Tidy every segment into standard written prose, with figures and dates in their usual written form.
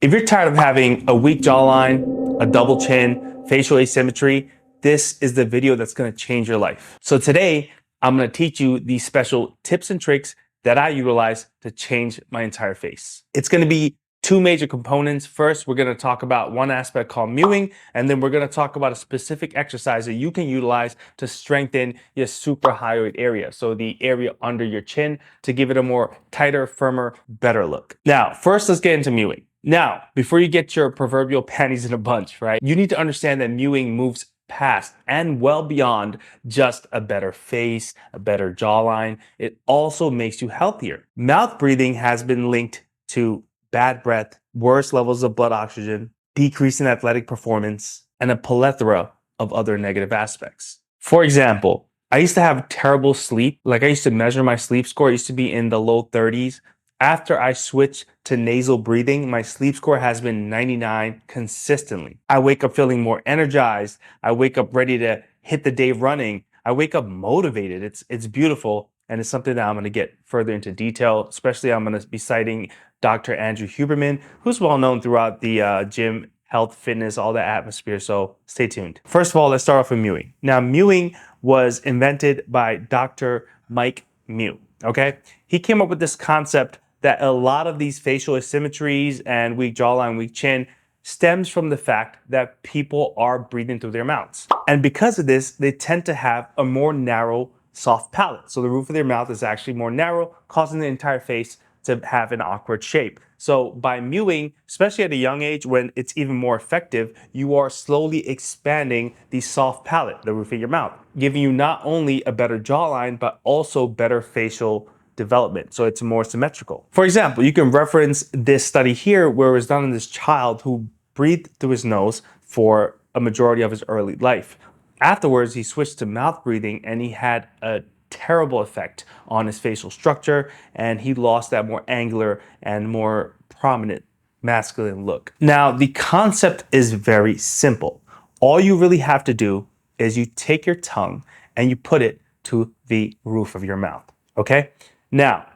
If you're tired of having a weak jawline, a double chin, facial asymmetry, this is the video that's going to change your life. So today, I'm going to teach you these special tips and tricks that I utilize to change my entire face. It's going to be two major components. First, we're going to talk about one aspect called mewing, and then we're going to talk about a specific exercise that you can utilize to strengthen your suprahyoid area, so the area under your chin, to give it a more tighter, firmer, better look. Now, first, let's get into mewing. Now, before you get your proverbial panties in a bunch, right, you need to understand that mewing moves past and well beyond just a better face, a better jawline. It also makes you healthier. Mouth breathing has been linked to bad breath, worse levels of blood oxygen, decrease in athletic performance, and a plethora of other negative aspects. For example, I used to have terrible sleep. Like, I used to measure my sleep score. It used to be in the low 30s. After I switched to nasal breathing, my sleep score has been 99 consistently. I wake up feeling more energized. I wake up ready to hit the day running. I wake up motivated. It's beautiful, and it's something that I'm going to get further into detail. Especially, I'm going to be citing Dr. Andrew Huberman, who's well known throughout the gym, health, fitness, all that atmosphere. So stay tuned. First of all, let's start off with mewing. Now, mewing was invented by Dr. Mike Mew. Okay, he came up with this concept that a lot of these facial asymmetries and weak jawline, weak chin stems from the fact that people are breathing through their mouths. And because of this, they tend to have a more narrow, soft palate. So the roof of their mouth is actually more narrow, causing the entire face to have an awkward shape. So by mewing, especially at a young age when it's even more effective, you are slowly expanding the soft palate, the roof of your mouth, giving you not only a better jawline, but also better facial development, so it's more symmetrical. For example, you can reference this study here where it was done on this child who breathed through his nose for a majority of his early life. Afterwards, he switched to mouth breathing and he had a terrible effect on his facial structure, and he lost that more angular and more prominent masculine look. Now, the concept is very simple. All you really have to do is you take your tongue and you put it to the roof of your mouth, okay? Now,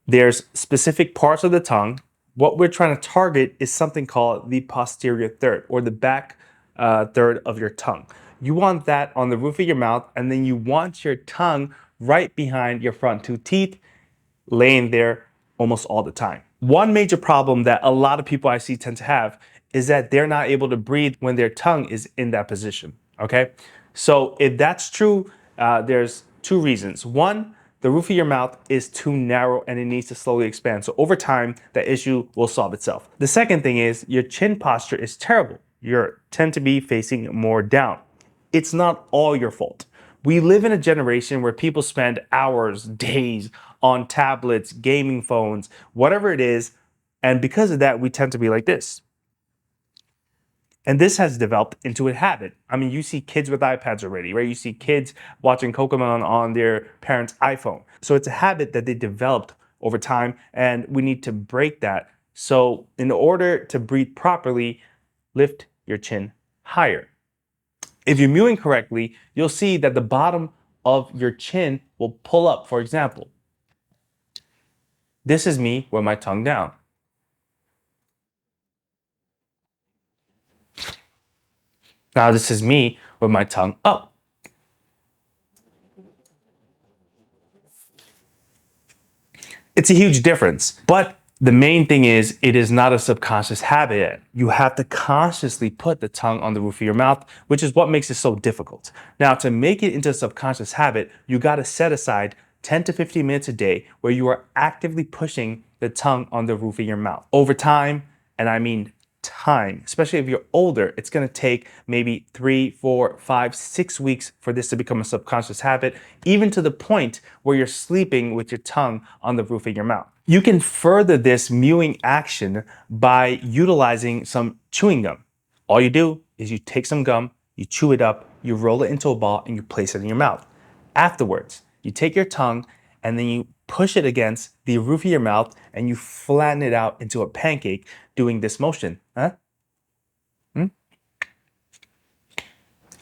there's specific parts of the tongue. What we're trying to target is something called the posterior third, or the back third of your tongue. You want that on the roof of your mouth, and then you want your tongue right behind your front two teeth, laying there almost all the time. One major problem that a lot of people I see tend to have is that they're not able to breathe when their tongue is in that position, okay? So if that's true, there's two reasons. One, the roof of your mouth is too narrow and it needs to slowly expand. So over time, the issue will solve itself. The second thing is your chin posture is terrible. You tend to be facing more down. It's not all your fault. We live in a generation where people spend hours, days on tablets, gaming phones, whatever it is. And because of that, we tend to be like this. And this has developed into a habit. I mean, you see kids with iPads already, right? You see kids watching Pokemon on their parents' iPhone. So it's a habit that they developed over time, and we need to break that. So in order to breathe properly, lift your chin higher. If you're mewing correctly, you'll see that the bottom of your chin will pull up. For example, this is me with my tongue down. Now this is me with my tongue up. It's a huge difference, but the main thing is it is not a subconscious habit. You have to consciously put the tongue on the roof of your mouth, which is what makes it so difficult. Now, to make it into a subconscious habit, you got to set aside 10 to 15 minutes a day where you are actively pushing the tongue on the roof of your mouth. Over time, and I mean time, especially if you're older, it's going to take maybe 3, 4, 5, 6 weeks for this to become a subconscious habit, even to the point where you're sleeping with your tongue on the roof of your mouth. You can further this mewing action by utilizing some chewing gum. All you do is you take some gum, you chew it up, you roll it into a ball, and you place it in your mouth. Afterwards, you take your tongue and then you push it against the roof of your mouth and you flatten it out into a pancake doing this motion.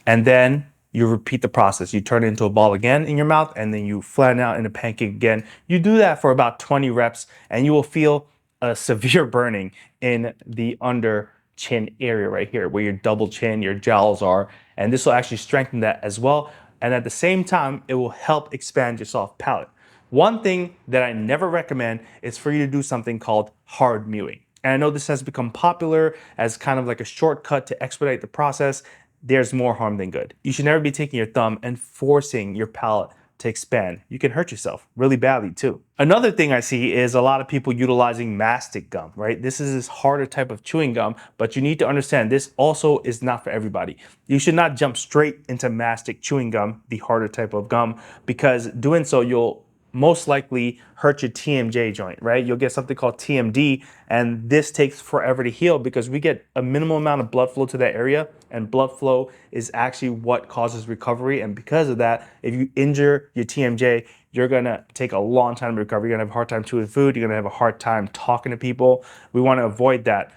And then you repeat the process. You turn it into a ball again in your mouth and then you flatten out in a pancake again. You do that for about 20 reps and you will feel a severe burning in the under chin area right here, where your double chin, your jowls are, and this will actually strengthen that as well. And at the same time, it will help expand your soft palate. One thing that I never recommend is for you to do something called hard mewing. And I know this has become popular as kind of like a shortcut to expedite the process. There's more harm than good. You should never be taking your thumb and forcing your palate to expand. You can hurt yourself really badly too. Another thing I see is a lot of people utilizing mastic gum, right? This is this harder type of chewing gum, but you need to understand this also is not for everybody. You should not jump straight into mastic chewing gum, the harder type of gum, because doing so you'll most likely hurt your TMJ joint, right? You'll get something called TMD, and this takes forever to heal because we get a minimal amount of blood flow to that area, and blood flow is actually what causes recovery. And because of that, if you injure your TMJ, you're gonna take a long time to recover. You're gonna have a hard time chewing food. You're gonna have a hard time talking to people. We wanna avoid that.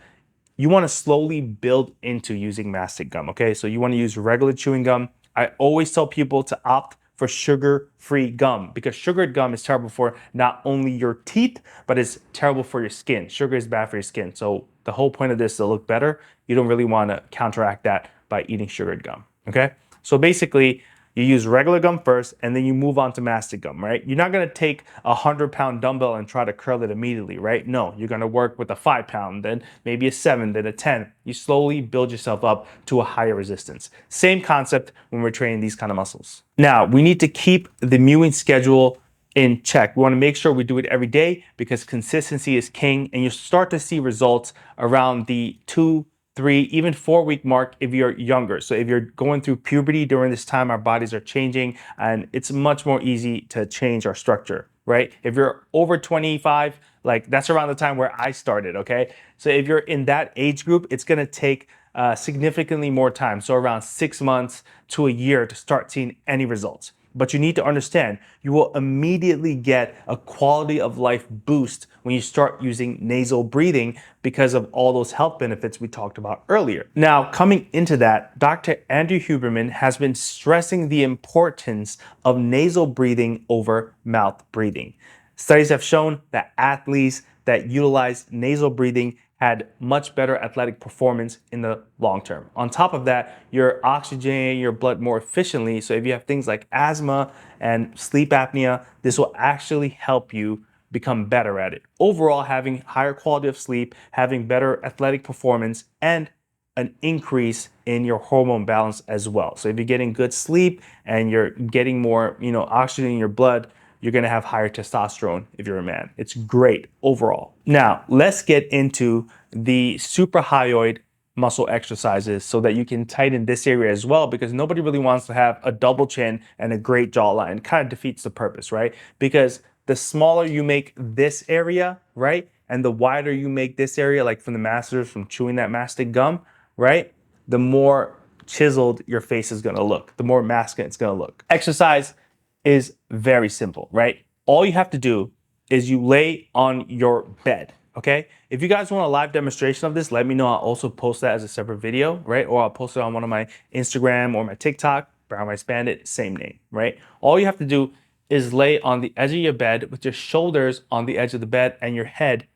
You wanna slowly build into using mastic gum, okay? So you wanna use regular chewing gum. I always tell people to opt for sugar-free gum, because sugared gum is terrible for not only your teeth, but it's terrible for your skin. Sugar is bad for your skin. So the whole point of this is to look better. You don't really want to counteract that by eating sugared gum, okay? So basically, you use regular gum first, and then you move on to mastic gum, right? You're not gonna take a 100-pound dumbbell and try to curl it immediately, right? No, you're gonna work with a 5-pound, then maybe a 7, then a 10. You slowly build yourself up to a higher resistance. Same concept when we're training these kind of muscles. Now, we need to keep the mewing schedule in check. We wanna make sure we do it every day because consistency is king, and you start to see results around the 2, 3, even 4-week mark if you're younger. So if you're going through puberty during this time, our bodies are changing, and it's much more easy to change our structure, right? If you're over 25, like that's around the time where I started, okay? So if you're in that age group, it's gonna take significantly more time. So around 6 months to a year to start seeing any results. But you need to understand, you will immediately get a quality of life boost when you start using nasal breathing because of all those health benefits we talked about earlier. Now, coming into that, Dr. Andrew Huberman has been stressing the importance of nasal breathing over mouth breathing. Studies have shown that athletes that utilize nasal breathing had much better athletic performance in the long term. On top of that, you're oxygenating your blood more efficiently. So if you have things like asthma and sleep apnea, this will actually help you become better at it. Overall, having higher quality of sleep, having better athletic performance, and an increase in your hormone balance as well. So if you're getting good sleep and you're getting more, oxygen in your blood, you're gonna have higher testosterone if you're a man. It's great overall. Now, let's get into the suprahyoid muscle exercises so that you can tighten this area as well, because nobody really wants to have a double chin and a great jawline. It kind of defeats the purpose, right? Because the smaller you make this area, right? And the wider you make this area, like from the masters, from chewing that mastic gum, right? The more chiseled your face is gonna look, the more masculine it's gonna look. Exercise is very simple, right? All you have to do is you lay on your bed, okay? If you guys want a live demonstration of this, let me know. I'll also post that as a separate video, right? Or I'll post it on one of my Instagram or my TikTok, Brown Rice Bandit, same name, right? All you have to do is lay on the edge of your bed with your shoulders on the edge of the bed and your head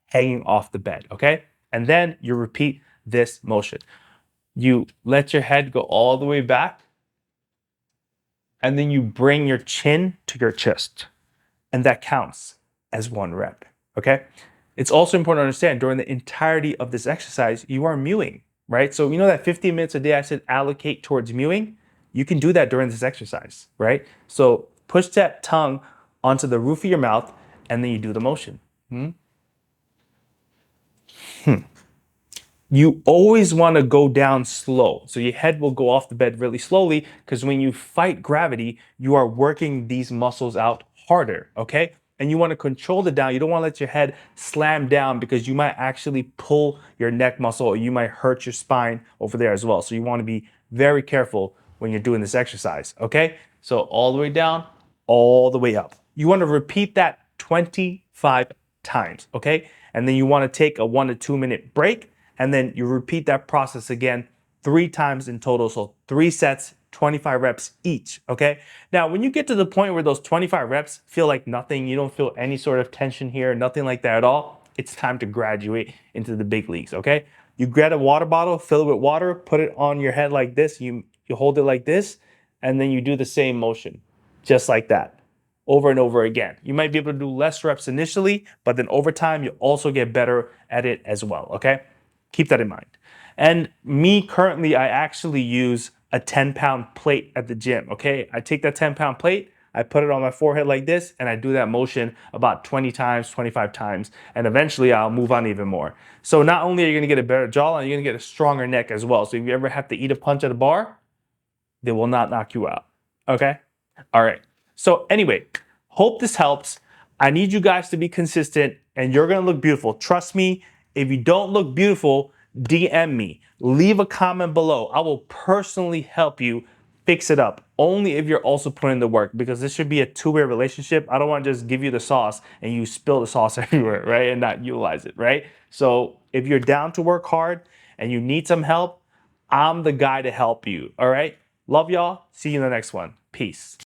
hanging off the bed, okay? And then you repeat this motion. You let your head go all the way back, and then you bring your chin to your chest, and that counts as 1 rep, okay? It's also important to understand during the entirety of this exercise, you are mewing, right? So you know that 15 minutes a day I said allocate towards mewing? You can do that during this exercise, right? So push that tongue onto the roof of your mouth, and then you do the motion. You always want to go down slow. So your head will go off the bed really slowly, because when you fight gravity, you are working these muscles out harder, okay? And you want to control the down. You don't want to let your head slam down, because you might actually pull your neck muscle, or you might hurt your spine over there as well. So you want to be very careful when you're doing this exercise, okay? So all the way down, all the way up. You want to repeat that 25 times, okay? And then you want to take a 1 to 2 minute break, and then you repeat that process again 3 times in total. So 3 sets, 25 reps each, okay? Now, when you get to the point where those 25 reps feel like nothing, you don't feel any sort of tension here, nothing like that at all, it's time to graduate into the big leagues, okay? You grab a water bottle, fill it with water, put it on your head like this, you hold it like this, and then you do the same motion, just like that, over and over again. You might be able to do less reps initially, but then over time, you also get better at it as well, okay? Keep that in mind. And me currently, I actually use a 10-pound plate at the gym, okay? I take that 10-pound plate, I put it on my forehead like this, and I do that motion about 20 times, 25 times, and eventually I'll move on even more. So not only are you gonna get a better jawline, you're gonna get a stronger neck as well. So if you ever have to eat a punch at a bar, they will not knock you out, okay? All right, so anyway, hope this helps. I need you guys to be consistent and you're gonna look beautiful. Trust me, if you don't look beautiful, DM me, leave a comment below. I will personally help you fix it up, only if you're also putting in the work, because this should be a two-way relationship. I don't want to just give you the sauce and you spill the sauce everywhere, right? And not utilize it, right? So if you're down to work hard and you need some help, I'm the guy to help you, all right? Love y'all. See you in the next one. Peace.